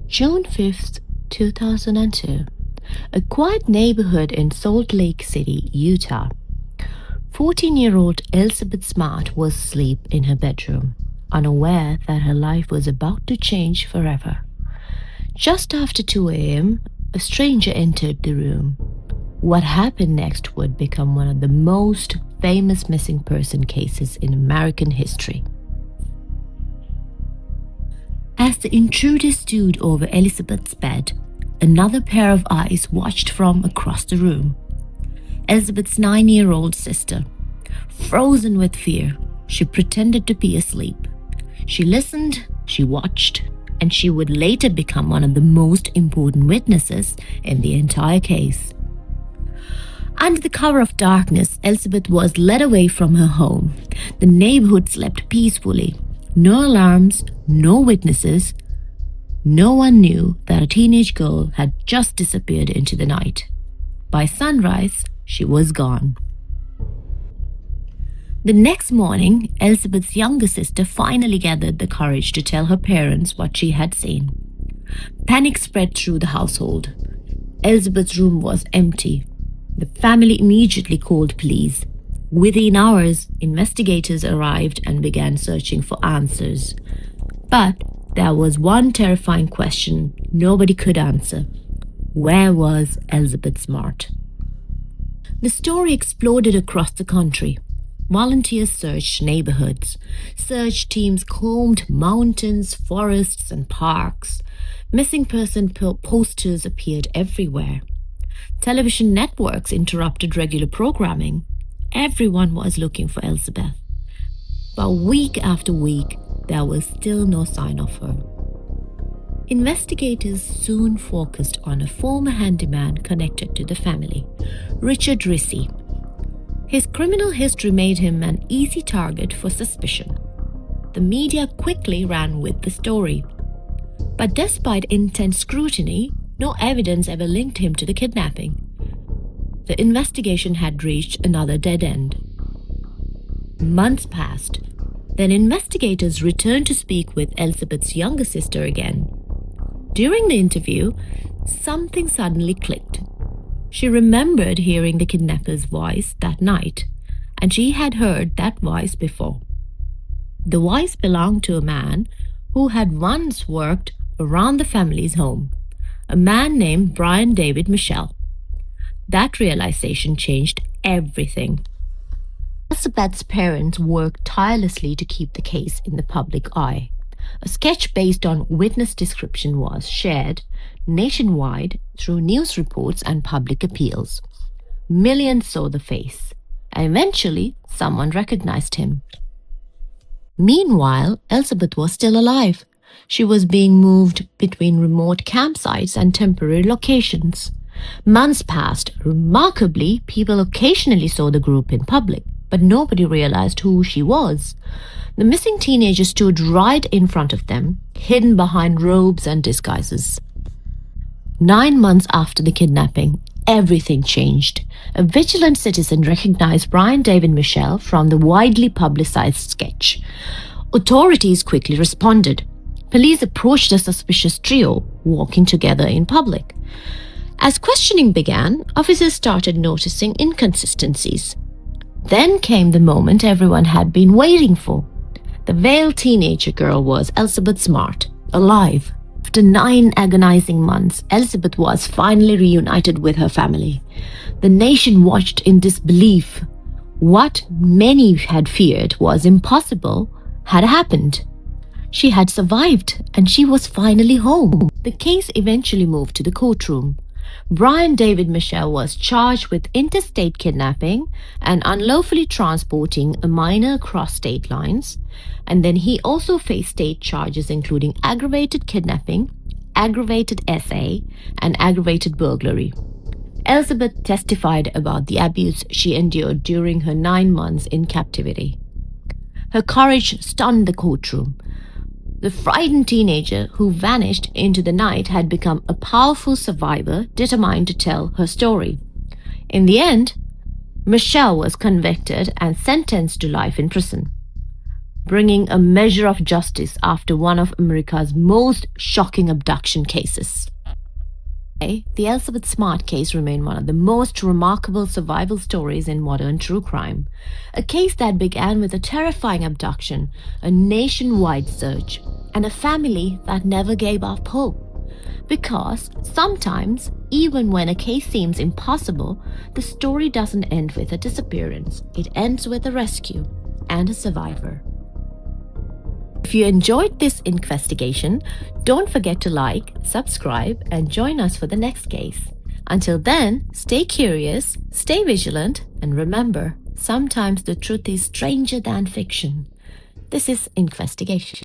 June 5th, 2002. A quiet neighborhood in Salt Lake City, Utah. 14-year-old Elizabeth Smart was asleep in her bedroom, unaware that her life was about to change forever. Just after 2 a.m., a stranger entered the room. What happened next would become one of the most famous missing person cases in American history. As the intruder stood over Elizabeth's bed, another pair of eyes watched from across the room. Elizabeth's 9-year-old sister. Frozen with fear, she pretended to be asleep. She listened, she watched, and she would later become one of the most important witnesses in the entire case. Under the cover of darkness, Elizabeth was led away from her home. The neighborhood slept peacefully. No alarms, no witnesses. No one knew that a teenage girl had just disappeared into the night. By sunrise, she was gone. The next morning, Elizabeth's younger sister finally gathered the courage to tell her parents what she had seen. Panic spread through the household. Elizabeth's room was empty. The family immediately called police. Within hours, investigators arrived and began searching for answers. But there was one terrifying question nobody could answer. Where was Elizabeth Smart? The story exploded across the country. Volunteers searched neighborhoods. Search teams combed mountains, forests, and parks. Missing person posters appeared everywhere. Television networks interrupted regular programming. Everyone was looking for Elizabeth. But week after week, there was still no sign of her. Investigators soon focused on a former handyman connected to the family, Richard Ricci. His criminal history made him an easy target for suspicion. The media quickly ran with the story. But despite intense scrutiny, no evidence ever linked him to the kidnapping. The investigation had reached another dead end. Months passed. Then investigators returned to speak with Elizabeth's younger sister again. During the interview, something suddenly clicked. She remembered hearing the kidnapper's voice that night, and she had heard that voice before. The voice belonged to a man who had once worked around the family's home, a man named Brian David Michelle. That realization changed everything. Elizabeth's parents worked tirelessly to keep the case in the public eye. A sketch based on witness description was shared nationwide through news reports and public appeals. Millions saw the face, and eventually someone recognized him. Meanwhile, Elizabeth was still alive. She was being moved between remote campsites and temporary locations. Months passed. Remarkably, people occasionally saw the group in public, but nobody realized who she was. The missing teenager stood right in front of them, hidden behind robes and disguises. 9 months after the kidnapping, everything changed. A vigilant citizen recognized Brian David Michelle from the widely publicized sketch. Authorities quickly responded. Police approached the suspicious trio, walking together in public. As questioning began, officers started noticing inconsistencies. Then came the moment everyone had been waiting for. The veiled teenager girl was Elizabeth Smart, alive. After 9 agonizing months, Elizabeth was finally reunited with her family. The nation watched in disbelief. What many had feared was impossible had happened. She had survived, and she was finally home. The case eventually moved to the courtroom. Brian David Michelle was charged with interstate kidnapping and unlawfully transporting a minor across state lines, and then he also faced state charges including aggravated kidnapping, aggravated SA, and aggravated burglary. Elizabeth testified about the abuse she endured during her 9 months in captivity. Her courage stunned the courtroom. The frightened teenager who vanished into the night had become a powerful survivor determined to tell her story. In the end, Michelle was convicted and sentenced to life in prison. bringing a measure of justice after one of America's most shocking abduction cases. The Elizabeth Smart case remained one of the most remarkable survival stories in modern true crime. A case that began with a terrifying abduction, a nationwide search, and a family that never gave up hope. Because sometimes, even when a case seems impossible, the story doesn't end with a disappearance. It ends with a rescue and a survivor. If you enjoyed this investigation, don't forget to like, subscribe, and join us for the next case. Until then, stay curious, stay vigilant, and remember, sometimes the truth is stranger than fiction. This is Inkvestigation.